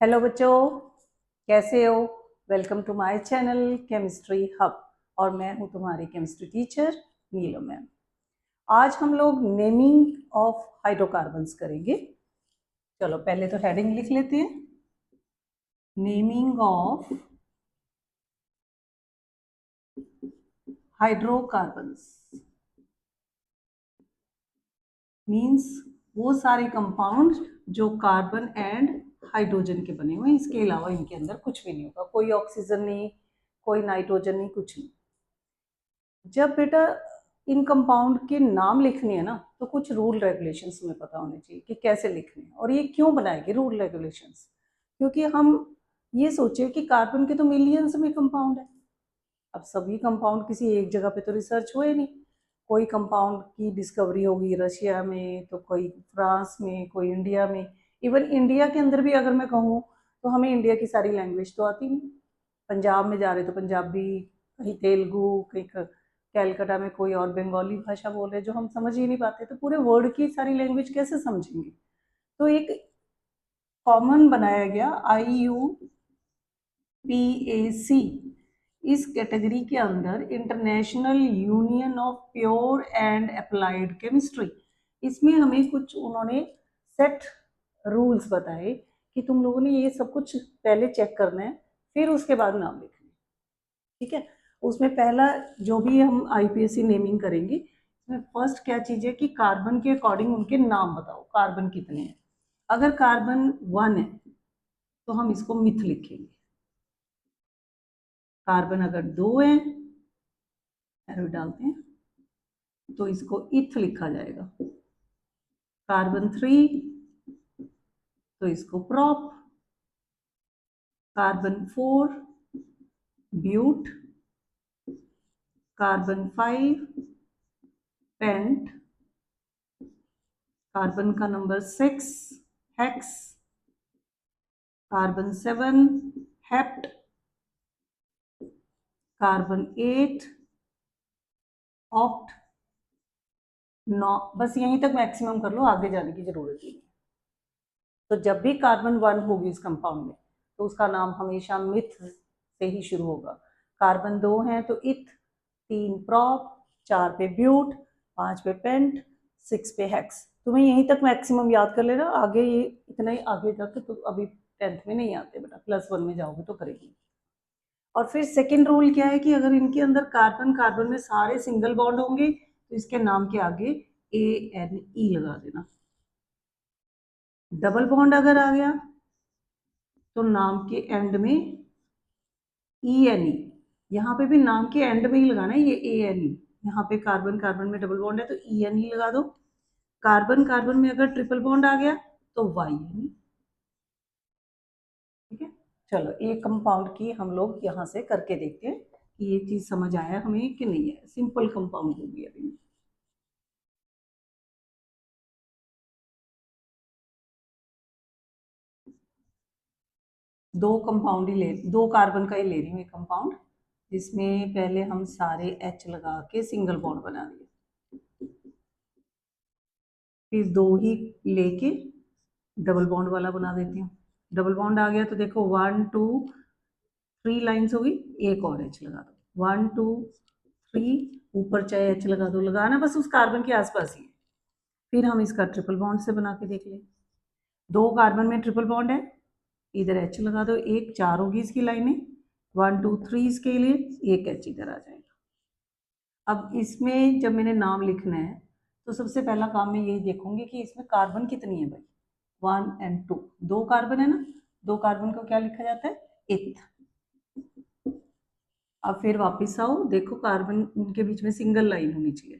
Hello बच्चों, कैसे हो। Welcome to my channel chemistry hub. और मैं हूं तुम्हारी केमिस्ट्री टीचर नीलम मैम। आज हम लोग नेमिंग ऑफ हाइड्रोकार्बन्स करेंगे। चलो पहले तो हेडिंग लिख लेते हैं। नेमिंग ऑफ हाइड्रोकार्बन्स मीन्स वो सारे कंपाउंड जो कार्बन एंड हाइड्रोजन के बने हुए हैं। इसके अलावा इनके अंदर कुछ भी नहीं होगा, कोई ऑक्सीजन नहीं, कोई नाइट्रोजन नहीं, कुछ नहीं। जब बेटा इन कंपाउंड के नाम लिखने हैं ना, तो कुछ रूल रेगुलेशंस हमें पता होने चाहिए कि कैसे लिखने हैं और ये क्यों बनाएंगे रूल रेगुलेशंस। क्योंकि हम ये सोचे कि कार्बन के तो मिलियंस में कंपाउंड है। अब सभी कंपाउंड किसी एक जगह पे तो रिसर्च हुए नहीं। कोई कंपाउंड की डिस्कवरी होगी रशिया में, तो कोई फ्रांस में, कोई इंडिया में। इवन इंडिया के अंदर भी अगर मैं कहूँ तो हमें इंडिया की सारी लैंग्वेज तो आती नहीं। पंजाब में जा रहे तो पंजाबी, कहीं तेलुगु, कहीं कैलकाटा में कोई और बंगाली भाषा बोल रहे जो हम समझ ही नहीं पाते, तो पूरे वर्ल्ड की सारी लैंग्वेज कैसे समझेंगे। तो एक कॉमन बनाया गया IUPAC। इस कैटेगरी के अंदर international union of pure and applied chemistry, इसमें हमें कुछ उन्होंने सेट रूल्स बताए कि तुम लोगों ने ये सब कुछ पहले चेक करना है, फिर उसके बाद नाम लिखना है। ठीक है। उसमें पहला जो भी हम IPAC नेमिंग करेंगे, इसमें फर्स्ट क्या चीज है कि कार्बन के अकॉर्डिंग उनके नाम बताओ, कार्बन कितने हैं। अगर कार्बन 1 है तो हम इसको मिथ लिखेंगे। कार्बन अगर 2 है, एरो डालते हैं, तो इसको इथ लिखा जाएगा। कार्बन 3 तो इसको prop. Carbon 4 but. Carbon 5 pent. Carbon का number 6 hex. Carbon 7 hept. Carbon 8 oct. 9। बस यहीं तक मैक्सिमम कर लो, आगे जाने की जरूरत नहीं है। तो जब भी कार्बन 1 होगी इस कंपाउंड में, तो उसका नाम हमेशा मिथ से ही शुरू होगा। कार्बन 2 है तो इथ, 3 प्रॉप, 4 पे ब्यूट, 5 पे पेंट, 6 पे हेक्स। तुम्हें यहीं तक मैक्सिमम याद कर लेना, आगे ये इतना ही आगे जाके तो अभी 10th में नहीं आते बेटा, +1 में जाओगे तो करेगी। और फिर सेकेंड रूल क्या है कि अगर इनके अंदर कार्बन कार्बन में सारे सिंगल बॉन्ड होंगे, तो इसके नाम के आगे ANE लगा देना। डबल बॉन्ड अगर आ गया तो नाम के एंड में ENE। यहाँ पे भी नाम के एंड में ही लगाना है ये ANE। यहाँ पे कार्बन कार्बन में डबल बॉन्ड है तो ENE लगा दो। कार्बन कार्बन में अगर ट्रिपल बॉन्ड आ गया तो YNE। ठीक है। चलो एक कंपाउंड की हम लोग यहाँ से करके देखते हैं कि ये चीज समझ आया हमें कि नहीं है। सिंपल कंपाउंड होगी अभी। दो कंपाउंड ही ले, 2 कार्बन का ही ले रही हूँ एक कंपाउंड, जिसमें पहले हम सारे H लगा के सिंगल बॉन्ड बना दिए। फिर 2 ही लेके डबल बॉन्ड वाला बना देती हूँ। डबल बॉन्ड आ गया तो देखो 1 2 3 लाइन्स होगी, एक और H लगा दो। 1 2 3, ऊपर चाहे H लगा दो, लगाना बस उस कार्बन के आसपास ही है। फिर हम इसका ट्रिपल बॉन्ड से बना के देख लें। 2 कार्बन में ट्रिपल बॉन्ड है, इधर H लगा दो, एक 4 होगी इसकी लाइनें। 1 2 3 इसके लिए, एक H इधर आ जाएगा। अब इसमें जब मैंने नाम लिखना है तो सबसे पहला काम मैं यही देखूंगी कि इसमें कार्बन कितनी है भाई। 1 और 2, 2 कार्बन है ना, 2 कार्बन को क्या लिखा जाता है, इथ। अब फिर वापस आओ, देखो कार्बन उनके बीच में सिंगल लाइन होनी चाहिए।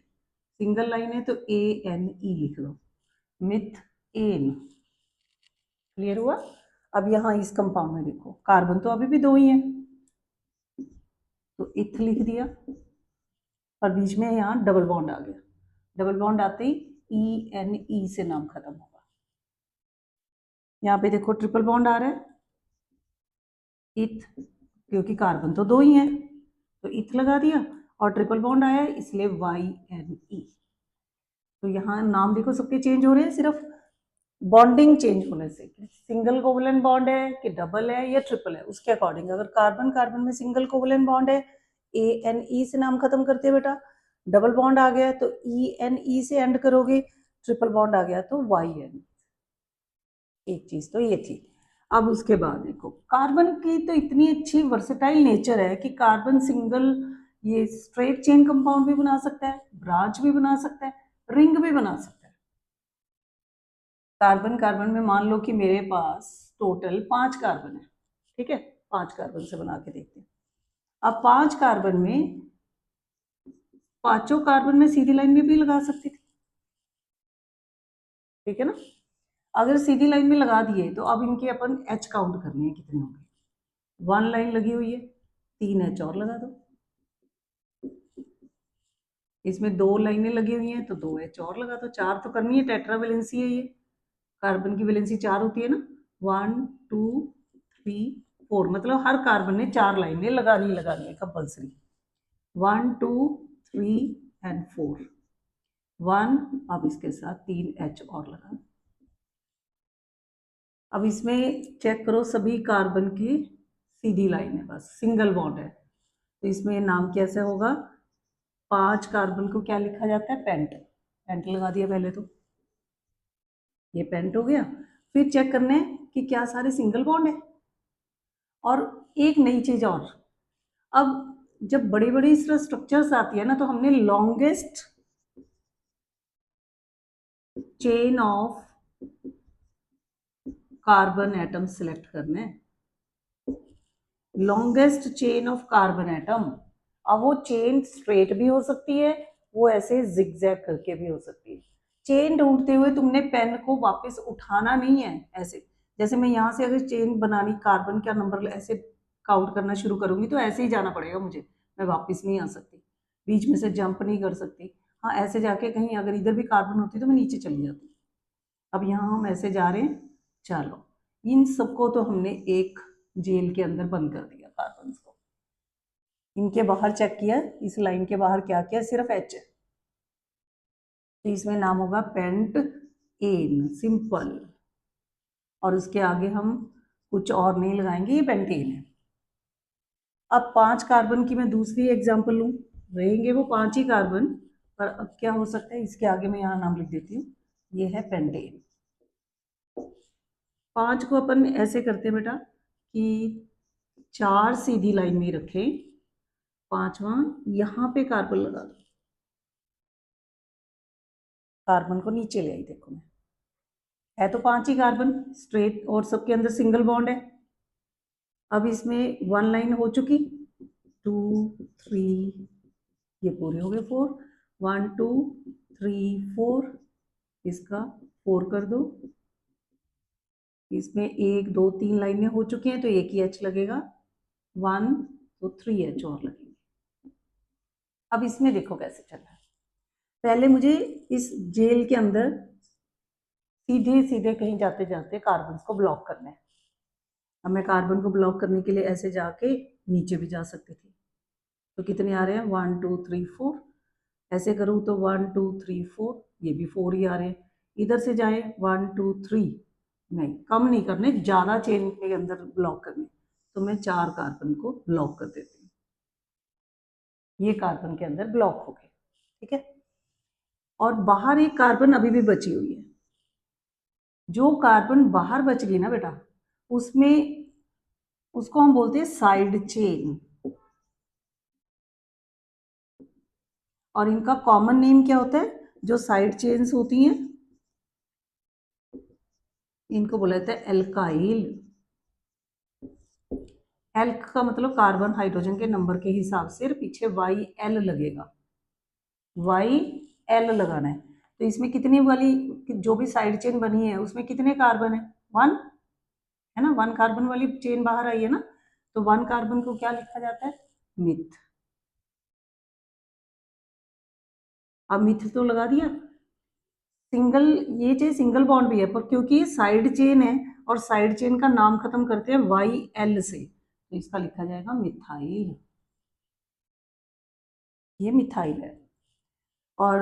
सिंगल लाइन है तो ANE लिख लो, मिथ एन। क्लियर हुआ। अब यहाँ इस कंपाउंड में देखो कार्बन तो अभी भी 2 ही है, तो इथ लिख दिया, और बीच में यहाँ डबल बॉन्ड आ गया। डबल बॉन्ड आते ही ENE से नाम खत्म होगा। यहाँ पे देखो ट्रिपल बॉन्ड आ रहा है, इथ, क्योंकि कार्बन तो 2 ही है तो इथ लगा दिया, और ट्रिपल बॉन्ड आया है इसलिए YNE। तो यहाँ नाम देखो सबके चेंज हो रहे हैं, सिर्फ बॉन्डिंग चेंज होने से, सिंगल कोवलेंट बॉन्ड है कि डबल है या ट्रिपल है, उसके अकॉर्डिंग। अगर कार्बन कार्बन में सिंगल कोवलेंट बॉन्ड है, ANE से नाम खत्म करते हैं बेटा। डबल बॉन्ड आ गया तो ENE से एंड करोगे। ट्रिपल बॉन्ड आ गया तो YN। एक चीज तो ये थी। अब उसके बाद देखो, कार्बन की तो इतनी अच्छी वर्सेटाइल नेचर है कि कार्बन सिंगल ये स्ट्रेट चेन कंपाउंड भी बना सकता है, ब्रांच भी बना सकता है, रिंग भी बना सकता है। कार्बन कार्बन में मान लो कि मेरे पास टोटल 5 कार्बन है, ठीक है। 5 कार्बन से बना के देखते हैं। अब 5 कार्बन में पांचों कार्बन में सीधी लाइन में भी लगा सकती थी, ठीक है ना। अगर सीधी लाइन में लगा दिए तो अब इनके अपन H काउंट करने हैं कितने होंगे। 1 लाइन लगी हुई है, 3 H और लगा दो। इसमें 2 लाइनें लगी हुई हैं तो 2 H और लगा दो। 4 तो करनी है, टेट्रा वैलेंसी है ये, कार्बन की वैलेंसी 4 होती है ना। 1 2 3 4, मतलब हर कार्बन ने 4 लाइनें लगानी है कंपल्सरी। 1 2 3 एंड 4 1। अब इसके साथ 3 H और लगा। अब इसमें चेक करो, सभी कार्बन की सीधी लाइन है, बस सिंगल बॉन्ड है, तो इसमें नाम कैसे होगा। 5 कार्बन को क्या लिखा जाता है, पेंट। पेंट लगा दिया पहले तो, ये पेंट हो गया। फिर चेक करने कि क्या सारे सिंगल बॉन्ड है। और एक नई चीज और, अब जब बड़ी बड़ी स्ट्रक्चर्स आती है ना, तो हमने longest chain of carbon atom select करने हैं। Longest chain of carbon atom. अब वो चेन स्ट्रेट भी हो सकती है, वो ऐसे जिगजैग करके भी हो सकती है। चेन ढूंढते हुए तुमने पेन को वापस उठाना नहीं है ऐसे। जैसे मैं यहाँ से अगर चेन बनानी, कार्बन का नंबर ऐसे काउंट करना शुरू करूंगी तो ऐसे ही जाना पड़ेगा मुझे, मैं वापस नहीं आ सकती, बीच में से जंप नहीं कर सकती। हाँ, ऐसे जाके कहीं अगर इधर भी कार्बन होती तो मैं नीचे चली जाती। अब यहाँ हम ऐसे जा रहे हैं, चलो इन सबको तो हमने एक जेल के अंदर बंद कर दिया, कार्बन को। इनके बाहर चेक किया, इस लाइन के बाहर क्या किया, सिर्फ H है, तो इसमें नाम होगा पेंट एन, सिंपल। और उसके आगे हम कुछ और नहीं लगाएंगे, ये पेंटेन है। अब 5 कार्बन की मैं दूसरी एग्जांपल लूं, रहेंगे वो 5 ही कार्बन, पर अब क्या हो सकता है, इसके आगे मैं यहाँ नाम लिख देती हूँ, ये है पेंटेन। 5 को अपन ऐसे करते हैं बेटा कि 4 सीधी लाइन में रखें, 5वां यहाँ पे कार्बन लगा दो। कार्बन को नीचे ले आई, देखो मैं, है तो 5 ही कार्बन स्ट्रेट और सबके अंदर सिंगल बॉन्ड है। अब इसमें 1 लाइन हो चुकी, 2 3, ये पूरे हो गए 4, 1 2 3 4, इसका 4 कर दो। इसमें 1 2 3 लाइनें हो चुकी हैं तो एक ही H लगेगा, 1 तो 3 H और लगेंगे। अब इसमें देखो कैसे चल रहा है। पहले मुझे इस जेल के अंदर सीधे सीधे कहीं जाते जाते कार्बन को ब्लॉक करना है। अब मैं कार्बन को ब्लॉक करने के लिए ऐसे जाके नीचे भी जा सकती थी, तो कितने आ रहे हैं, 1 2 3 4। ऐसे करूँ तो 1 2 3 4, ये भी 4 ही आ रहे हैं। इधर से जाए 1 2 3, नहीं कम नहीं करने, ज़्यादा चेन के अंदर ब्लॉक करने, तो मैं 4 कार्बन को ब्लॉक कर देती हूँ, ये कार्बन के अंदर ब्लॉक हो गए, ठीक है। और बाहर एक कार्बन अभी भी बची हुई है, जो कार्बन बाहर बच गई ना बेटा, उसमें उसको हम बोलते हैं साइड चेन। और इनका कॉमन नेम क्या होता है, जो साइड चेन्स होती हैं इनको बोला जाता है एल्काइल। एल्क का मतलब कार्बन हाइड्रोजन के नंबर के हिसाब से पीछे YL लगेगा, YL लगाना है। तो इसमें कितनी वाली जो भी साइड चेन बनी है उसमें कितने कार्बन है, 1 है ना, 1 कार्बन वाली चेन बाहर आई है ना, तो 1 कार्बन को क्या लिखा जाता है, मिथ। अब मिथ तो लगा दिया। सिंगल, ये चेन सिंगल बॉन्ड भी है, पर क्योंकि ये साइड चेन है और साइड चेन का नाम खत्म करते हैं YL से, तो इसका लिखा जाएगा मिथाइल, ये मिथाइल है। और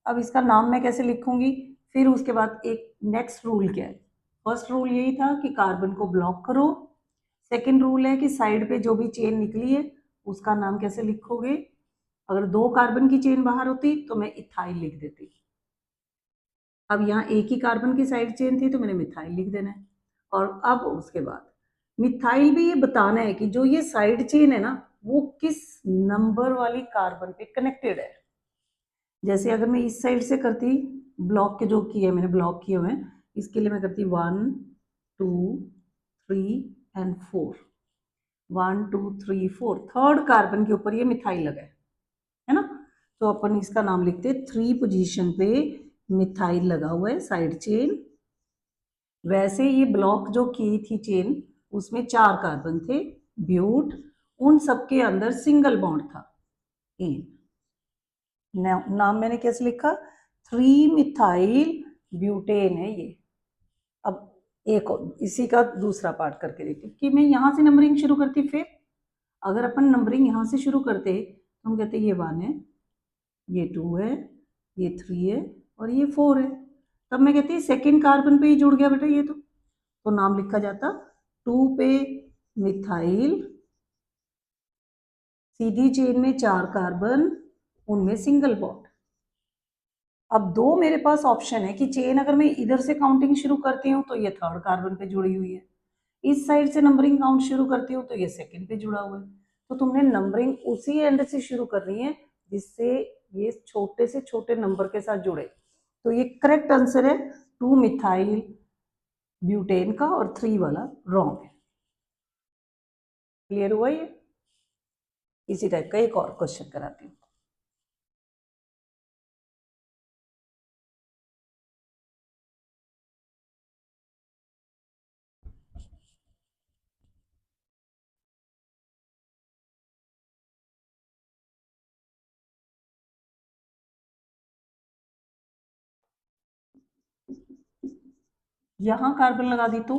अब इसका नाम मैं कैसे लिखूंगी, फिर उसके बाद एक नेक्स्ट रूल क्या है, फर्स्ट रूल यही था कि कार्बन को ब्लॉक करो। सेकेंड रूल है कि साइड पे जो भी चेन निकली है उसका नाम कैसे लिखोगे। अगर 2 कार्बन की चेन बाहर होती तो मैं इथाइल लिख देती। अब यहाँ एक ही कार्बन की साइड चेन थी तो मैंने मिथाइल लिख देना है। और अब उसके बाद मिथाइल भी ये बताना है कि जो ये साइड चेन है ना वो किस नंबर वाली कार्बन पे कनेक्टेड है। जैसे अगर मैं इस साइड से करती, ब्लॉक के जो किए मैंने ब्लॉक किए हुए हैं, इसके लिए मैं करती 1 2 3 एंड 4, 1 2 3 4, थर्ड कार्बन के ऊपर ये मिथाइल लगा है ना। तो अपन इसका नाम लिखते 3 पोजीशन पे मिथाइल लगा हुआ है साइड चेन। वैसे ये ब्लॉक जो की थी चेन उसमें 4 कार्बन थे ब्यूट, उन सबके अंदर सिंगल बॉन्ड था एन। नाम मैंने कैसे लिखा, 3 मिथाइल ब्यूटेन है ये। अब एक और इसी का दूसरा पार्ट करके देखते कि मैं यहाँ से नंबरिंग शुरू करती। फिर अगर अपन नंबरिंग यहाँ से शुरू करते तो हम कहते ये 1 है, ये 2 है, ये 3 है और ये 4 है। तब मैं कहती सेकेंड कार्बन पे ही जुड़ गया बेटा ये तो नाम लिखा जाता 2 पे मिथाइल, सीधी चेन में 4 कार्बन, उनमें सिंगल बॉन्ड। अब 2 मेरे पास ऑप्शन है कि चेन अगर मैं इधर से काउंटिंग शुरू करती हूँ तो ये थर्ड कार्बन पे जुड़ी हुई है, इस साइड से नंबरिंग काउंट शुरू करती हूँ तो ये सेकंड पे जुड़ा हुआ है। तो तुमने नंबरिंग उसी एंड से शुरू करनी है जिससे ये छोटे से छोटे नंबर के साथ जुड़े। तो ये करेक्ट आंसर है 2 मिथाइल ब्यूटेन का और 3 वाला रॉन्ग है। क्लियर हुआ ये? इसी टाइप का एक और क्वेश्चन कराती हूँ। यहां कार्बन लगा दी तो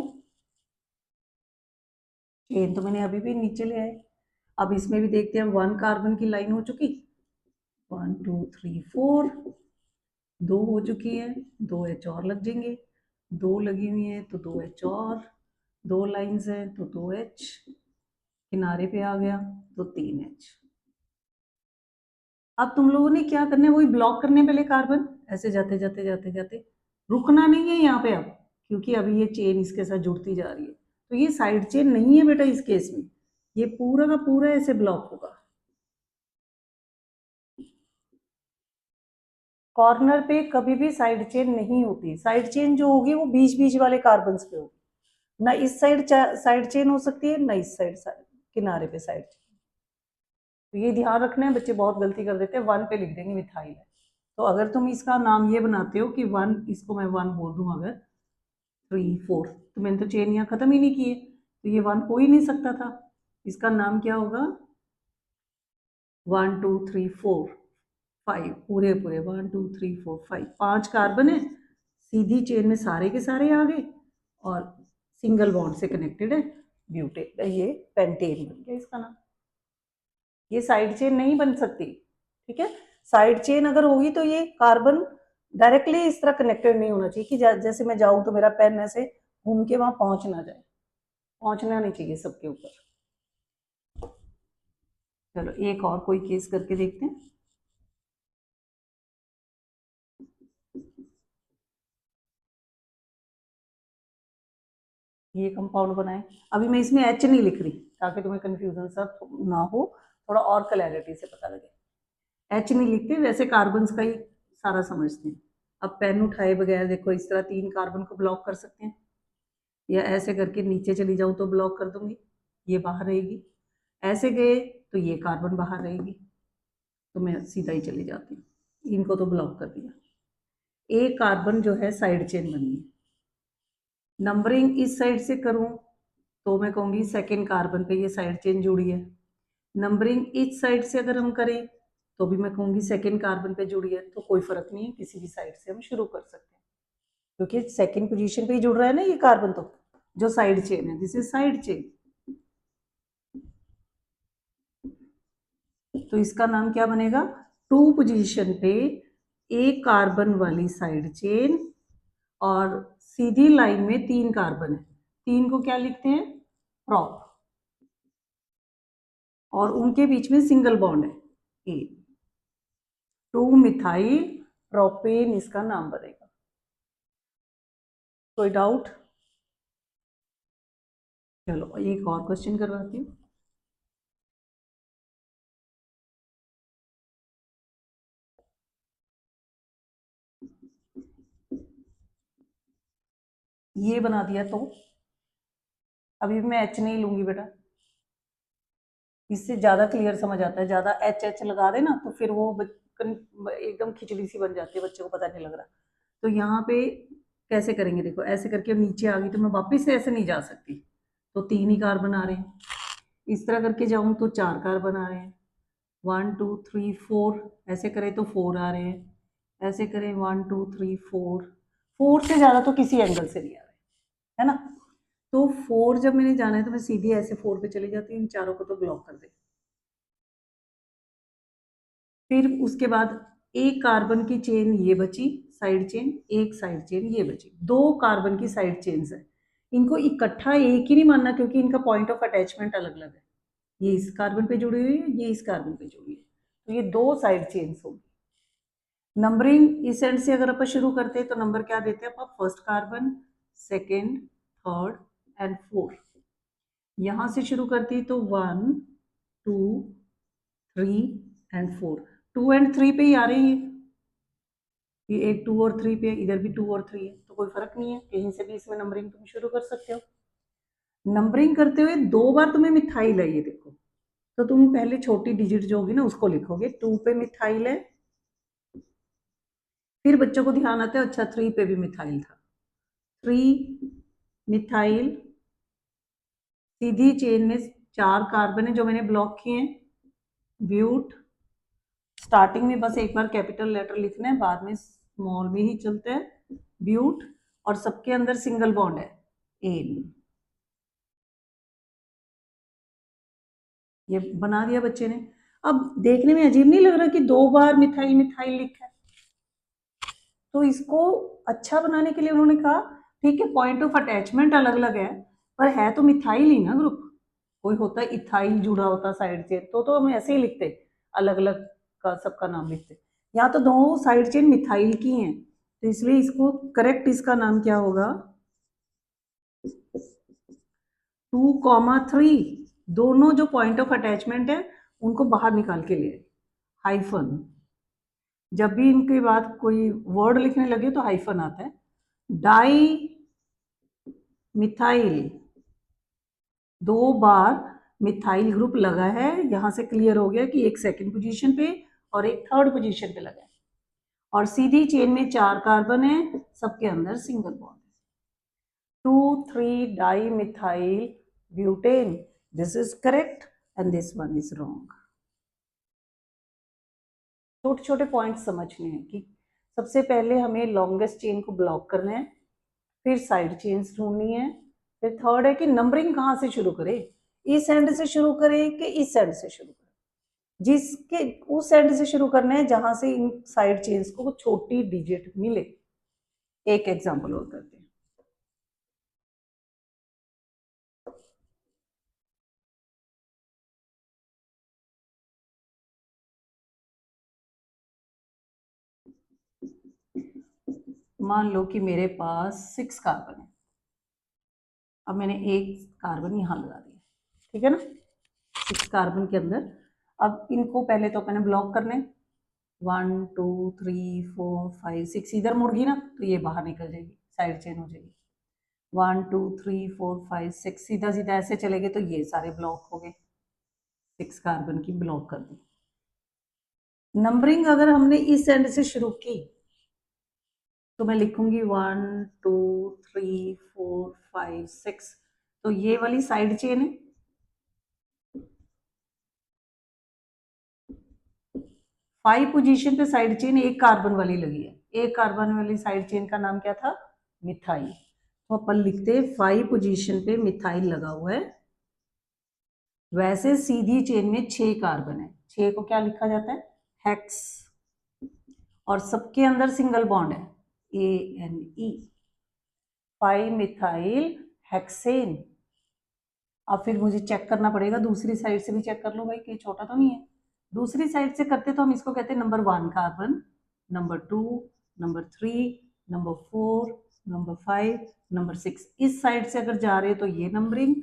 चेन तो मैंने अभी भी नीचे ले आए। अब इसमें भी देखते हैं 1 कार्बन की लाइन हो चुकी, 1 2 3 4, 2 हो चुकी है, 2 एच और लग जाएंगे, 2 लगी हुई है तो 2 एच और, 2 लाइंस है तो 2 एच, किनारे पे आ गया तो 3 एच। अब तुम लोगों ने क्या करना है, वही ब्लॉक करने पहले कार्बन, ऐसे जाते जाते जाते जाते, रुकना नहीं है यहाँ पे अब, क्योंकि अभी ये चेन इसके साथ जुड़ती जा रही है। तो ये साइड चेन नहीं है बेटा इस केस में, ये पूरा का पूरा ऐसे ब्लॉक होगा। कॉर्नर पे कभी भी साइड चेन नहीं होती, साइड चेन जो होगी वो बीच बीच वाले कार्बन पे होगी, ना इस साइड चेन हो सकती है ना इस साइड किनारे पे साइड चेन। तो ये ध्यान रखना है, बच्चे बहुत गलती कर देते हैं, 1 पे लिख देंगे मिथाइल है। तो अगर तुम इसका नाम ये बनाते हो कि 1, इसको मैं 1 बोल दूं अगर, 3 4, तो मैंने तो चेन यहाँ खत्म ही नहीं की है तो ये 1 हो ही नहीं सकता था। इसका नाम क्या होगा, 1 2 3 4 5, पूरे पूरे 1 2 3 4 5, 5 कार्बन है, सीधी चेन में सारे के सारे आ गए और सिंगल बॉन्ड से कनेक्टेड है ब्यूटेन, ये पेंटेन बन गया इसका नाम। ये साइड चेन नहीं बन सकती, ठीक है। साइड चेन अगर होगी तो ये कार्बन डायरेक्टली इस तरह कनेक्टेड नहीं होना चाहिए कि जैसे मैं जाऊं तो मेरा पेन ऐसे घूम के वहां पहुंच ना जाए, पहुंचना नहीं चाहिए सबके ऊपर। चलो एक और कोई केस करके देखते हैं। ये कंपाउंड बनाए, अभी मैं इसमें एच नहीं लिख रही ताकि तुम्हें कंफ्यूजन सा ना हो, थोड़ा और क्लैरिटी से पता लगे। एच नहीं लिखते, वैसे कार्बन्स का ही सारा समझते हैं। अब पेन उठाए बगैर देखो इस तरह 3 कार्बन को ब्लॉक कर सकते हैं, या ऐसे करके नीचे चली जाऊँ तो ब्लॉक कर दूंगी, ये बाहर रहेगी, ऐसे गए तो ये कार्बन बाहर रहेगी, तो मैं सीधा ही चली जाती हूँ, इनको तो ब्लॉक कर दिया। एक कार्बन जो है साइड चेन बनी है, नंबरिंग इस साइड से करूँ तो मैं कहूँगी सेकेंड कार्बन पे ये साइड चेन जुड़ी है, नंबरिंग इस साइड से अगर हम करें तो भी मैं कहूँगी सेकेंड कार्बन पे जुड़ी है, तो कोई फर्क नहीं है, किसी भी साइड से हम शुरू कर सकते हैं क्योंकि सेकेंड पोजीशन पे ही जुड़ रहा है ना ये कार्बन, तो जो साइड चेन है दिस इज साइड चेन। तो इसका नाम क्या बनेगा, 2 पोजीशन पे एक कार्बन वाली साइड चेन और सीधी लाइन में 3 कार्बन है, 3 को क्या लिखते हैं, प्रॉप, और उनके बीच में सिंगल बॉन्ड है ए, 2 मिथाइल प्रोपेन इसका नाम बनेगा। कोई डाउट? चलो एक और क्वेश्चन करवाती हूँ। ये बना दिया तो अभी मैं एच नहीं लूंगी बेटा, इससे ज़्यादा क्लियर समझ आता है। ज़्यादा एच एच लगा दे ना तो फिर वो एकदम खिचड़ी सी बन जाती है, बच्चे को पता नहीं लग रहा। तो यहाँ पे कैसे करेंगे, देखो ऐसे करके नीचे आ गई तो मैं वापस से ऐसे नहीं जा सकती, तो 3 ही कार्बन आ रहे हैं। इस तरह करके जाऊँ तो 4 कार्बन आ रहे हैं, 1 2 3 4, ऐसे करें तो 4 आ रहे हैं, ऐसे करें 1 2 3 4, 4 से ज़्यादा तो किसी एंगल से नहीं आ रहे, है ना। तो 4 जब मैंने जाना है तो मैं सीधी ऐसे 4 पे चली जाती हूँ, इन चारों को तो ब्लॉक कर दे। फिर उसके बाद एक कार्बन की चेन ये बची साइड चेन, एक साइड चेन ये बची, 2 कार्बन की साइड चेन्स है। इनको इकट्ठा एक ही नहीं मानना क्योंकि इनका पॉइंट ऑफ अटैचमेंट अलग अलग है, ये इस कार्बन पे जुड़ी हुई है, ये इस कार्बन पे जुड़ी है, तो ये 2 साइड चेन्स होगी। नंबरिंग इस एंड से अगर अपन शुरू करते हैं तो नंबर क्या देते हैं अपन, first carbon, second, third and fourth. यहां से शुरू करती तो 1 2 3 एंड 4, 2 एंड 3 पे ही आ रही है, ये एक 2 और 3 पे, इधर भी 2 और 3 है, तो कोई फर्क नहीं है, कहीं से भी इसमें नंबरिंग तुम शुरू कर सकते हो। नंबरिंग करते हुए 2 बार तुम्हें मिथाइल है, ये देखो, तो तुम पहले छोटी डिजिट जो होगी ना उसको लिखोगे, 2 पे मिथाइल है, फिर बच्चों को ध्यान आता है अच्छा 3 पे भी मिथाइल था, 3 मिथाइल, सीधी चेन में 4 कार्बन है जो मैंने ब्लॉक किए हैं, ब्यूट, स्टार्टिंग में बस एक बार कैपिटल लेटर लिखना है, बाद में स्मॉल में ही चलते हैं, ब्यूट, और सबके अंदर सिंगल बॉन्ड है एन। ये बना दिया बच्चे ने। अब देखने में अजीब नहीं लग रहा कि 2 बार मिथाइल मिथाइल लिखा है, तो इसको अच्छा बनाने के लिए उन्होंने कहा ठीक है पॉइंट ऑफ अटैचमेंट अलग अलग है, पर है तो मिथाइल ही ना ग्रुप, कोई होता है इथाइल जुड़ा होता साइड चेन, तो हम ऐसे ही लिखते, अलग अलग का सबका नाम लिखते, यहाँ तो 2 साइड चेन मिथाइल की हैं, तो इसलिए इसको करेक्ट इसका नाम क्या होगा, 2,3, दोनों जो पॉइंट ऑफ अटैचमेंट है उनको बाहर निकाल के लिए हाइफन, जब भी इनके बाद कोई वर्ड लिखने लगे तो हाइफन आता है, डाई मिथाइल, 2 बार मिथाइल ग्रुप लगा है, यहां से क्लियर हो गया कि एक सेकंड पोजीशन पे और एक थर्ड पोजीशन पे लगा है, और सीधी चेन में 4 कार्बन है, सबके अंदर सिंगल बॉन्ड है, 2,3 di methyl butane, this is correct and this one is wrong. छोटे छोटे पॉइंट्स समझने हैं कि सबसे पहले हमें लॉन्गेस्ट चेन को ब्लॉक करना है, फिर साइड चेन्स ढूंढनी है, फिर थर्ड है कि नंबरिंग कहाँ से शुरू करें, इस एंड से शुरू करें कि इस एंड से शुरू करें, जिसके उस एंड से शुरू करना है जहां से इन साइड चेन्स को छोटी डिजिट मिले। एक एग्जांपल और करते हैं, मान लो कि मेरे पास 6 कार्बन है, अब मैंने एक कार्बन यहाँ लगा दिया, ठीक है ना, 6 कार्बन के अंदर, अब इनको पहले तो मैंने ब्लॉक करने, 1 2 3 4 5 6, इधर मुड़ गई ना तो ये बाहर निकल जाएगी, साइड चेन हो जाएगी, 1 2 3 4 5 6, सीधा सीधा ऐसे चलेंगे तो ये सारे ब्लॉक हो गए, 6 कार्बन की ब्लॉक कर दी। नंबरिंग अगर हमने इस एंड से शुरू की तो मैं लिखूंगी 1 2 3 4 5 6, तो ये वाली साइड चेन है, 5 पोजीशन पे साइड चेन एक कार्बन वाली लगी है, एक कार्बन वाली साइड चेन का नाम क्या था, मिथाइल, तो अपन लिखते 5 पोजीशन पे मिथाइल लगा हुआ है। वैसे सीधी चेन में 6 कार्बन है, 6 को क्या लिखा जाता है, हेक्स, और सबके अंदर सिंगल बॉन्ड है, A N E, 5 methyl hexane. अब फिर मुझे चेक करना पड़ेगा, दूसरी साइड से भी चेक कर लो भाई कि छोटा तो नहीं है। दूसरी साइड से करते तो हम इसको कहते हैं number 1 carbon, number 2, number 3, number 4, number 5, number 6। इस साइड से अगर जा रहे हो तो ये नंबरिंग,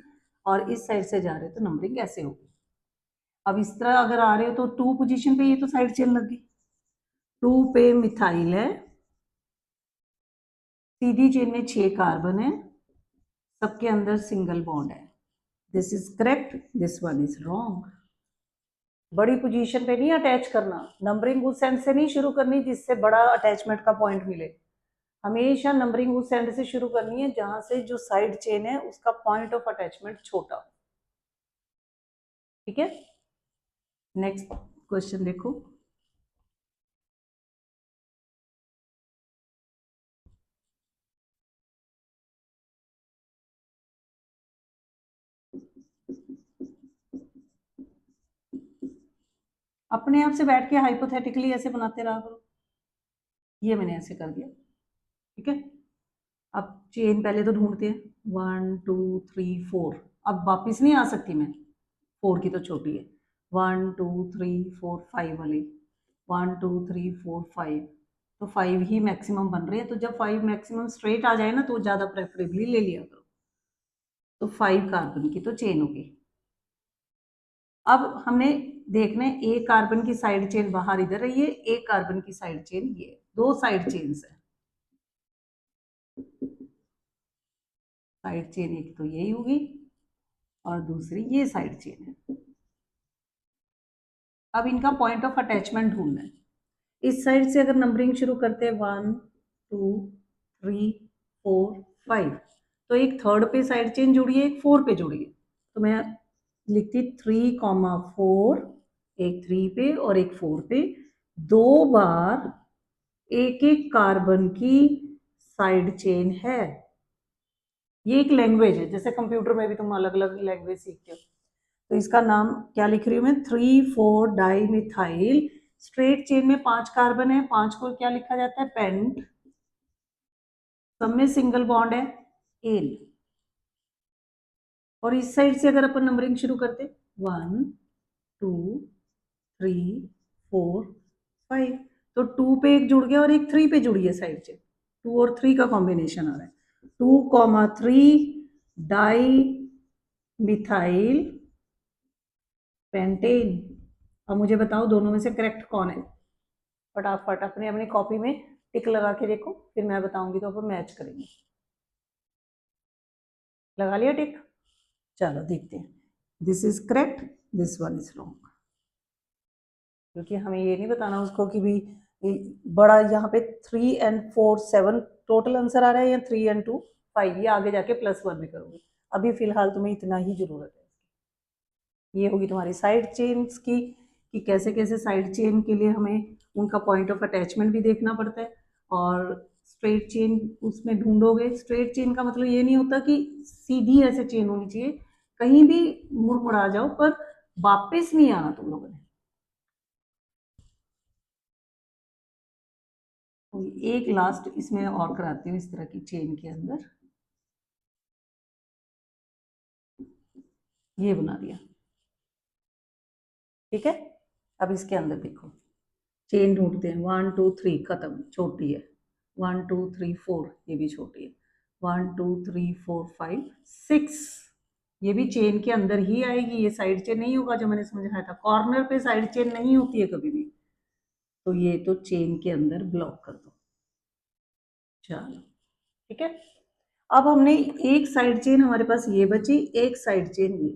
और इस साइड से जा रहे हो तो नंबरिंग ऐसे होगी। अब इस तरह अगर आ रहे हो तो 2 पोजीशन पे ये तो साइड चेन लग गई। 2 पे मिथाइल है, सीधी चेन में 6 कार्बन है, सबके अंदर सिंगल बॉन्ड है। This is correct, this one is wrong. बड़ी पोजीशन पे नहीं अटैच करना, नंबरिंग उस एंड से नहीं शुरू करनी जिससे बड़ा अटैचमेंट का पॉइंट मिले। हमेशा नंबरिंग उस एंड से शुरू करनी है जहां से जो साइड चेन है उसका पॉइंट ऑफ अटैचमेंट छोटा। ठीक है, नेक्स्ट क्वेश्चन देखो। अपने आप से बैठ के हाइपोथेटिकली ऐसे बनाते रहा करो। ये मैंने ऐसे कर दिया। ठीक है, अब चेन पहले तो ढूंढते हैं, 1 2 3 4। अब वापिस नहीं आ सकती मैं, 4 की तो छोटी है। 1 2 3 4 5 वाली, 1 2 3 4 5, तो 5 ही मैक्सिमम बन रहे हैं। तो जब 5 मैक्सिमम स्ट्रेट आ जाए ना तो ज़्यादा प्रेफरेबली ले लिया करो। तो 5 कार्बन की तो चेन होगी। अब हमने देखना है एक कार्बन की साइड चेन बाहर इधर रही है, एक कार्बन की साइड चेन ये, दो साइड चेन्स है। साइड चेन एक तो यही होगी और दूसरी ये साइड चेन है। अब इनका पॉइंट ऑफ अटैचमेंट ढूंढना है। इस साइड से अगर नंबरिंग शुरू करते हैं 1 2 3 4 5, तो एक थर्ड पे साइड चेन जुड़ी है, एक 4 पे जुड़ी है। तो मैं लिखती 3,4, एक 3 पे और एक 4 पे, दो बार एक एक कार्बन की साइड चेन है। ये एक लैंग्वेज है, जैसे कंप्यूटर में भी तुम अलग अलग लैंग्वेज सीखते हो। तो इसका नाम क्या लिख रही हूँ मैं, 3,4 डाई मिथाइल। स्ट्रेट चेन में 5 कार्बन है, 5 को क्या लिखा जाता है, पेंट। सब में सिंगल बॉन्ड है, एन। और इस साइड से अगर अपन नंबरिंग शुरू करते 1 2 3 4 5, तो 2 पे एक जुड़ गया और एक 3 पे जुड़ी है साइड चेन। 2 और 3 का कॉम्बिनेशन आ रहा है, 2,3 डाई मिथाइल पेंटेन। अब मुझे बताओ दोनों में से करेक्ट कौन है। फटाफट अपने अपनी कॉपी में टिक लगा के देखो, फिर मैं बताऊंगी तो अपन मैच करेंगे। लगा लिया टिक? चलो देखते हैं। This is correct, this one is wrong. क्योंकि हमें ये नहीं बताना उसको कि भी बड़ा यहाँ पे 3 and 4 7 टोटल आंसर आ रहा है या 3 and 2 5, ये आगे जाके +1 में करोगे। अभी फिलहाल तुम्हें इतना ही जरूरत है। ये होगी तुम्हारी साइड चेन्स की, कि कैसे कैसे साइड चेन के लिए हमें उनका पॉइंट ऑफ अटैचमेंट भी देखना पड़ता है। और स्ट्रेट चेन उसमें ढूंढोगे, स्ट्रेट चेन का मतलब ये नहीं होता कि सीधी ऐसे चेन होनी चाहिए, कहीं भी मुड़ मुड़ा जाओ पर वापस नहीं आना तुम लोगों ने। तो एक लास्ट इसमें और कराती हूँ इस तरह की चेन के अंदर, ये बना दिया। ठीक है, अब इसके अंदर देखो, चेन ढूंढते हैं। 1 2 3 खत्म, छोटी है। 1 2 3 4, ये भी छोटी है। 1 2 3 4 5 6, ये भी चेन के अंदर ही आएगी, ये साइड चेन नहीं होगा। जो मैंने समझाया था, कॉर्नर पे साइड चेन नहीं होती है कभी भी। तो ये तो चेन के अंदर ब्लॉक कर दो। चलो ठीक है, अब हमने एक साइड चेन हमारे पास ये बची, एक साइड चेन ये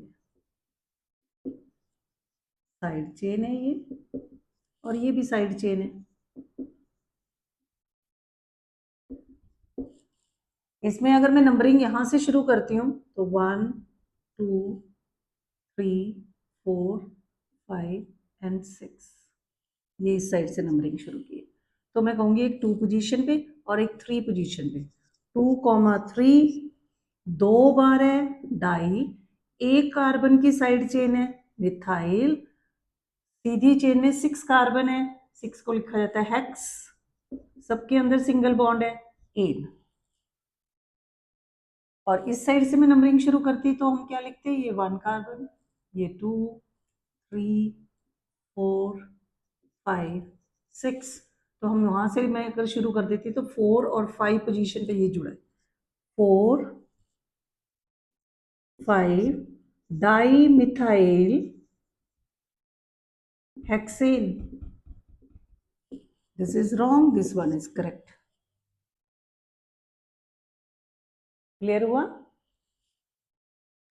साइड चेन है ये, और ये भी साइड चेन है। इसमें अगर मैं नंबरिंग यहां से शुरू करती हूँ तो 1 2 3 4 5 and 6, ये इस साइड से नंबरिंग शुरू की है। तो मैं कहूंगी एक 2 पोजीशन पे और एक 3 पोजीशन पे। 2,3 दो बार है डाई, एक कार्बन की साइड चेन है मिथाइल, सीधी चेन में 6 कार्बन है, 6 को लिखा जाता है हेक्स, सबके अंदर सिंगल बॉन्ड है एन। और इस साइड से मैं नंबरिंग शुरू करती तो हम क्या लिखते, ये 1 कार्बन, ये 2, 3, 4, 5, 6। तो हम वहां से मैं अगर शुरू कर देती तो 4 और 5 पोजीशन पे ये जुड़ा है। 4, 5 di methyl hexane. This is wrong, this one is correct. Clear हुआ?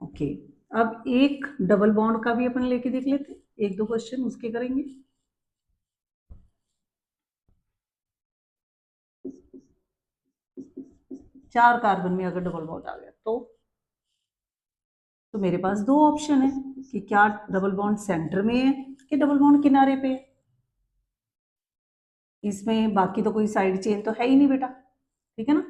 ओके। अब एक डबल बॉन्ड का भी अपन लेके देख लेते, एक दो क्वेश्चन उसके करेंगे। चार कार्बन में अगर डबल बॉन्ड आ गया तो मेरे पास दो ऑप्शन है कि क्या डबल बॉन्ड सेंटर में है कि डबल बॉन्ड किनारे पे है। इसमें बाकी तो कोई साइड चेन तो है ही नहीं बेटा, ठीक है ना।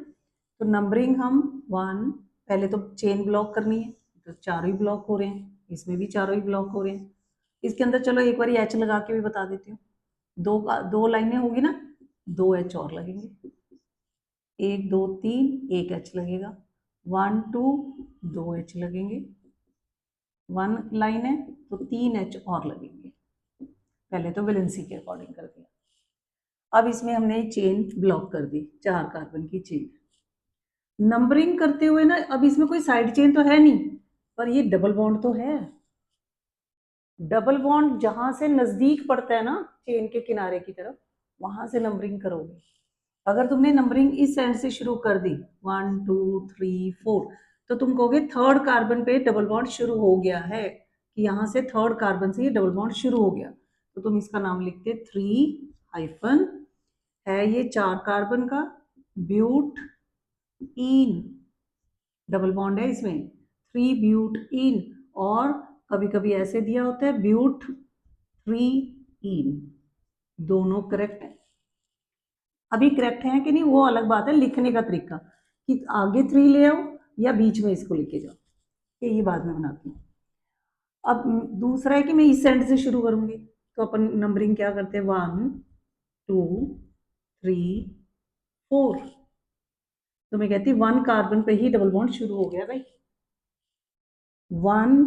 तो नंबरिंग हम 1, पहले तो चेन ब्लॉक करनी है, तो चारों ही ब्लॉक हो रहे हैं, इसमें भी चारों ही ब्लॉक हो रहे हैं। इसके अंदर चलो एक बार एच लगा के भी बता देती हूँ। दो लाइनें होगी ना, 2 एच और लगेंगे, 1 2 3 1 एच लगेगा, 1 2 2 एच लगेंगे, 1 लाइन है तो 3 एच और लगेंगे। पहले तो वैलेंसी के अकॉर्डिंग कर दिया। अब इसमें हमने चेन ब्लॉक कर दी, 4 कार्बन की चेन। नंबरिंग करते हुए ना, अब इसमें कोई साइड चेन तो है नहीं, पर ये डबल बॉन्ड तो है। डबल बॉन्ड जहां से नजदीक पड़ता है ना चेन के किनारे की तरफ, वहां से नंबरिंग करोगे। अगर तुमने नंबरिंग इस एंड से शुरू कर दी 1 2 3 4, तो तुम कहोगे थर्ड कार्बन पे डबल बॉन्ड शुरू हो गया है, कि यहाँ से थर्ड कार्बन से ये डबल बॉन्ड शुरू हो गया, तो तुम इसका नाम लिखते 3 है ये 4 कार्बन का ब्यूट इन, डबल बॉन्ड है इसमें 3 ब्यूट इन। और कभी कभी ऐसे दिया होता है ब्यूट 3 इन। दोनों करेक्ट है। अभी करेक्ट है कि नहीं वो अलग बात है, लिखने का तरीका कि आगे 3 ले आओ या बीच में इसको लेके जाओ, ये बाद में बनाती हूँ। अब दूसरा है कि मैं इस एंड से शुरू करूंगी, तो अपन नंबरिंग क्या करते हैं 1 2 3 4। तो मैं कहती 1 कार्बन पे ही डबल बॉन्ड शुरू हो गया भाई, 1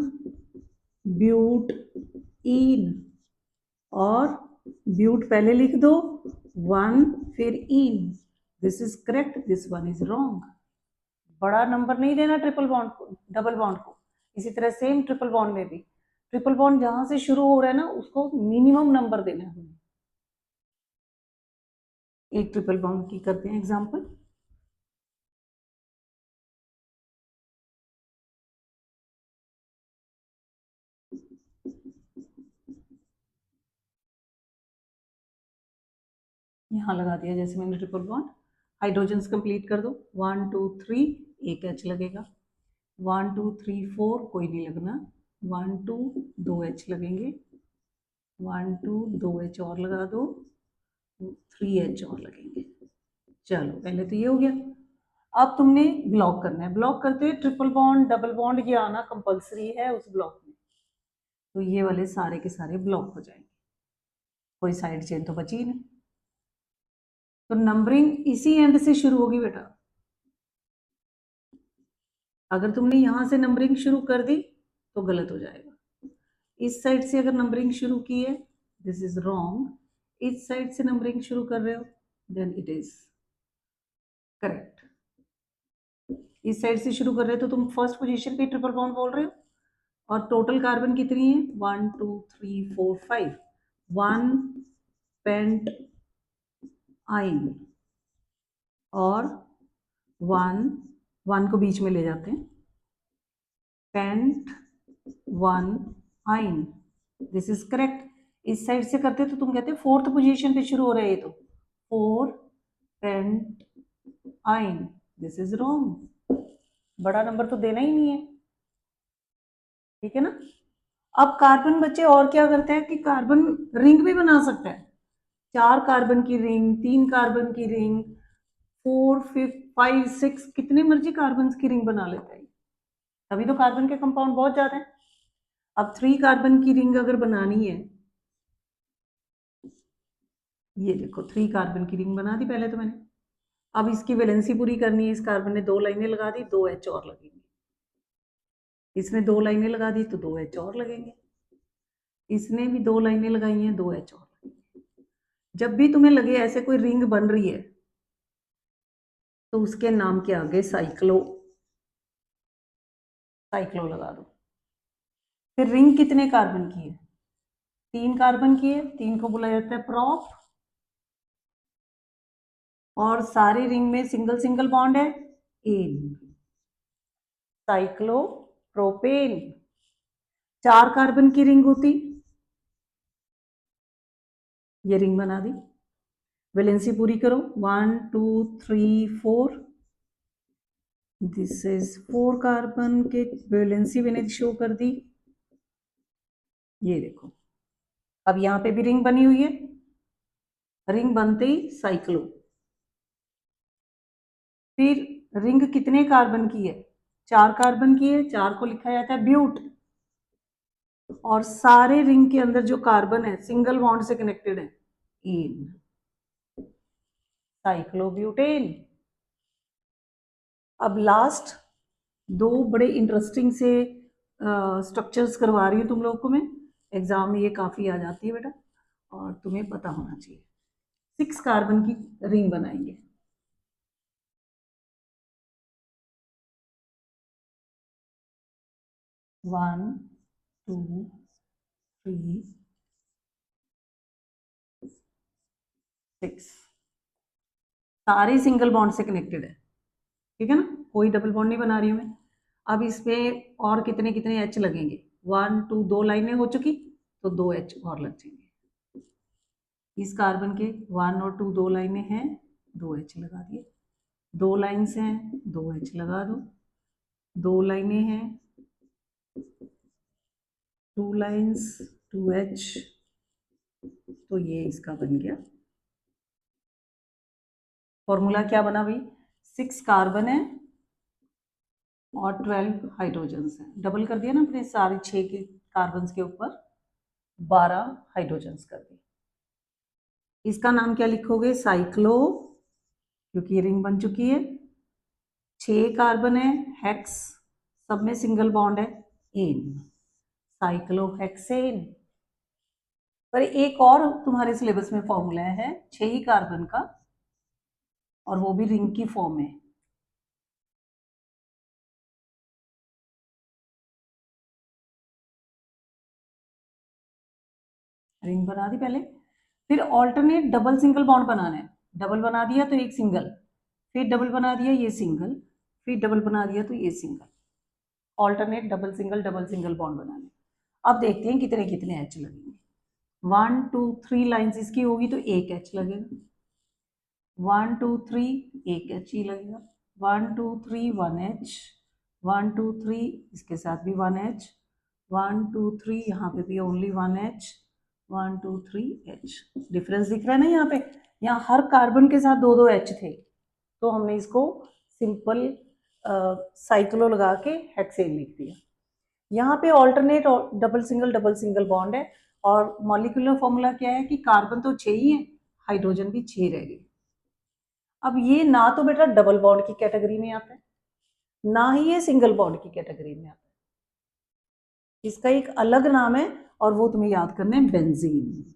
ब्यूट इन, और ब्यूट पहले लिख दो 1 फिर इन। This is correct, this one is wrong. बड़ा नंबर नहीं देना ट्रिपल बॉन्ड को, डबल बॉन्ड को। इसी तरह सेम ट्रिपल बॉन्ड में भी, ट्रिपल बॉन्ड जहां से शुरू हो रहा है ना उसको मिनिमम नंबर देना है हमें। एक ट्रिपल बॉन्ड की करते हैं एग्जांपल। यहाँ लगा दिया जैसे मैंने ट्रिपल बॉन्ड, हाइड्रोजन्स कंप्लीट कर दो 1 2 3 एक एच लगेगा, 1 2 3 4 कोई नहीं लगना, 1 2 2 एच लगेंगे, 1 2 2 एच और लगा दो, 3 एच और लगेंगे। चलो पहले तो ये हो गया। अब तुमने ब्लॉक करना है, ब्लॉक करते हुए ट्रिपल बॉन्ड डबल बॉन्ड ये आना कंपलसरी है उस ब्लॉक में, तो ये वाले सारे के सारे ब्लॉक हो जाएंगे, कोई साइड चेन तो बची ही नहीं। तो नंबरिंग इसी एंड से शुरू होगी बेटा। अगर तुमने यहां से नंबरिंग शुरू कर दी तो गलत हो जाएगा। इस साइड से अगर नंबरिंग शुरू की है, दिस इज रॉन्ग। इस साइड से नंबरिंग शुरू कर रहे हो, देन इट इज करेक्ट। इस साइड से शुरू कर रहे हो तो तुम फर्स्ट पोजीशन पे ट्रिपल बॉन्ड बोल रहे हो। और टोटल कार्बन कितनी है 1 2 3 4 5, 1 पेंट आइन, और 1 को बीच में ले जाते हैं, पेंट 1 आइन। This is correct. इस साइड से करते तो तुम कहते फोर्थ पोजीशन पे शुरू हो रहा है ये, तो 4 पेंट आइन। दिस इज रॉन्ग, बड़ा नंबर तो देना ही नहीं है, ठीक है ना। अब कार्बन बच्चे और क्या करते हैं कि कार्बन रिंग भी बना सकता है, 4 कार्बन की रिंग, 3 कार्बन की रिंग, 4 5 6 कितने मर्जी कार्बन की रिंग बना लेता है। तभी तो कार्बन के कंपाउंड बहुत ज्यादा है। अब 3 कार्बन की रिंग अगर बनानी है, ये देखो 3 कार्बन की रिंग बना दी पहले तो मैंने। अब इसकी वैलेंसी पूरी करनी है, इस कार्बन ने 2 लाइनें लगा दी, 2 एच और लगेंगे, इसमें 2 लाइनें लगा दी तो 2 H और लगेंगे, इसने भी 2 लाइनें लगाई हैं, 2 H और लगेंगे। जब भी तुम्हें लगे ऐसे कोई रिंग बन रही है तो उसके नाम के आगे साइक्लो साइक्लो लगा दो। फिर रिंग कितने कार्बन की है? 3 कार्बन की है, 3 को बोला जाता है प्रॉप। और सारी रिंग में सिंगल सिंगल बॉन्ड है, एन, साइक्लोप्रोपेन। 4 कार्बन की रिंग होती, ये रिंग बना दी। वैलेंसी पूरी करो, 1 2 3 4, दिस इज 4 कार्बन के वैलेंसी मैंने शो कर दी, ये देखो। अब यहां पे भी रिंग बनी हुई है, रिंग बनते ही साइक्लो। फिर रिंग कितने कार्बन की है? 4 कार्बन की है, 4 को लिखा जाता है ब्यूट। और सारे रिंग के अंदर जो कार्बन है सिंगल बॉन्ड से कनेक्टेड है, इन, साइक्लोब्यूटेन। अब लास्ट 2 बड़े इंटरेस्टिंग से स्ट्रक्चर्स करवा रही हूँ तुम लोग को मैं, एग्जाम में ये काफ़ी आ जाती है बेटा और तुम्हें पता होना चाहिए। 6 कार्बन की रिंग बनाएंगे, वन टू थ्री 6, सारे सिंगल बॉन्ड से कनेक्टेड है, ठीक है ना, कोई डबल बॉन्ड नहीं बना रही हूँ मैं। अब इसमें और कितने कितने एच लगेंगे? 1 2, 2 लाइनें हो चुकी तो 2 एच और लग जाएंगे। इस कार्बन के 1 और 2 2 लाइनें हैं, 2 एच लगा दिए। 2 लाइन्स हैं, 2 एच लगा दो। 2 लाइनें हैं, 2 लाइन्स, 2 एच, तो ये इसका बन गया फॉर्मूला। क्या बना भाई? 6 कार्बन है और 12 हाइड्रोजन्स हैं, डबल कर दिया ना अपने सारे 6 के कार्बन के ऊपर 12 हाइड्रोजन्स कर दिए। इसका नाम क्या लिखोगे? साइक्लो, क्योंकि ये रिंग बन चुकी है। 6 कार्बन है, हेक्स, सब में सिंगल बॉन्ड है, एन, साइक्लोहेक्सेन। पर एक और तुम्हारे सिलेबस में फॉर्मूला है 6 ही कार्बन का, और वो भी रिंग की फॉर्म में। रिंग बना दी पहले, फिर ऑल्टरनेट डबल सिंगल बॉन्ड बनाना है। डबल बना दिया तो एक सिंगल, फिर डबल बना दिया ये सिंगल, फिर डबल बना दिया तो ये single. Alternate double single bond बनाने। अब देखते हैं कितने कितने एच लगेंगे। 1 2 3 लाइन्स इसकी होगी तो एक एच लगेगा, 1 2 3 एक एच ही लगेगा, 1 2 3 1 एच, 1 2 3 इसके साथ भी 1 एच, 1 2 3 यहाँ पे भी ओनली 1 एच, 1 2 3 एच। डिफरेंस दिख रहा है ना यहाँ पे? यहाँ हर कार्बन के साथ 2 2 एच थे, तो हमने इसको सिंपल साइक्लो लगा के हेक्सेन लिख दिया। यहाँ पे ऑल्टरनेट डबल सिंगल बॉन्ड है, और मॉलिक्यूलर फॉर्मूला क्या है कि कार्बन तो 6 ही है, हाइड्रोजन भी 6 रह गए। अब ये ना तो बेटा डबल बॉन्ड की कैटेगरी में आता है, ना ही ये सिंगल बॉन्ड की कैटेगरी में आता है। इसका एक अलग नाम है और वो तुम्हें याद करना है, बेंजीन।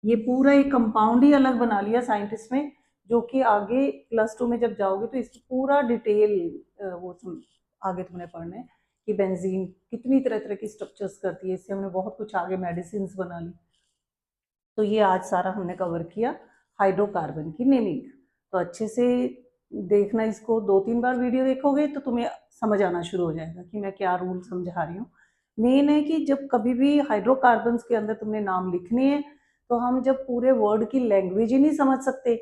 ये पूरा एक कंपाउंड ही अलग बना लिया साइंटिस्ट में, जो कि आगे +2 में जब जाओगे तो इसकी पूरा डिटेल आगे तुमने पढ़ना है कि बेंजीन कितनी तरह तरह की स्ट्रक्चर्स करती है। इससे हमने बहुत कुछ आगे मेडिसिन बना ली। तो ये आज सारा हमने कवर किया हाइड्रोकार्बन की नेमिंग। तो अच्छे से देखना, इसको 2-3 बार वीडियो देखोगे तो तुम्हें समझ आना शुरू हो जाएगा कि मैं क्या रूल समझा रही हूँ। मेन है कि जब कभी भी हाइड्रोकार्बन्स के अंदर तुमने नाम लिखने हैं तो हम जब पूरे वर्ड की लैंग्वेज ही नहीं समझ सकते,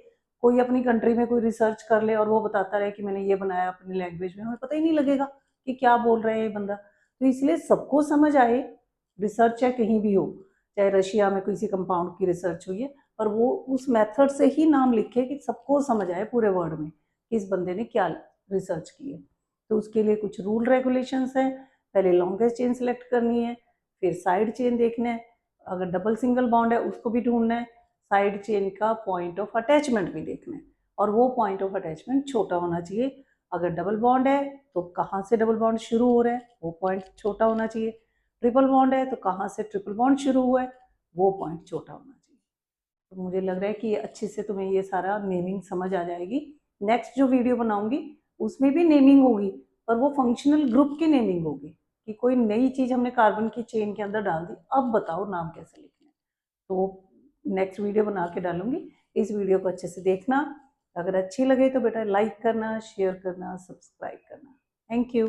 कोई अपनी कंट्री में कोई रिसर्च कर ले और वो बताता रहे कि मैंने ये बनाया अपनी लैंग्वेज में, हमें पता ही नहीं लगेगा कि क्या बोल रहे हैं ये बंदा। तो इसलिए सबको समझ आए, रिसर्च चाहे कहीं भी हो, चाहे रशिया में किसी कंपाउंड की रिसर्च हुई है, पर वो उस मेथड से ही नाम लिखे कि सबको समझ आए पूरे वर्ड में कि इस बंदे ने क्या रिसर्च की है। तो उसके लिए कुछ रूल रेगुलेशंस हैं। पहले लॉन्गेस्ट चेन सेलेक्ट करनी है, फिर साइड चेन देखना है, अगर डबल सिंगल बॉन्ड है उसको भी ढूंढना है, साइड चेन का पॉइंट ऑफ अटैचमेंट भी देखना है, और वो पॉइंट ऑफ अटैचमेंट छोटा होना चाहिए। अगर डबल बॉन्ड है तो कहाँ से डबल बॉन्ड शुरू हो रहा है वो पॉइंट छोटा होना चाहिए, ट्रिपल बॉन्ड है तो कहाँ से ट्रिपल बॉन्ड शुरू हुआ है वो पॉइंट छोटा होना चाहिए। तो मुझे लग रहा है कि अच्छे से तुम्हें ये सारा नेमिंग समझ आ जाएगी। नेक्स्ट जो वीडियो बनाऊंगी उसमें भी नेमिंग होगी, पर वो फंक्शनल ग्रुप की नेमिंग होगी कि कोई नई चीज़ हमने कार्बन की चेन के अंदर डाल दी, अब बताओ नाम कैसे लिखना है। तो नेक्स्ट वीडियो बना के डालूंगी, इस वीडियो को अच्छे से देखना। अगर अच्छी लगे तो बेटा लाइक करना, शेयर करना, सब्सक्राइब करना। Thank you.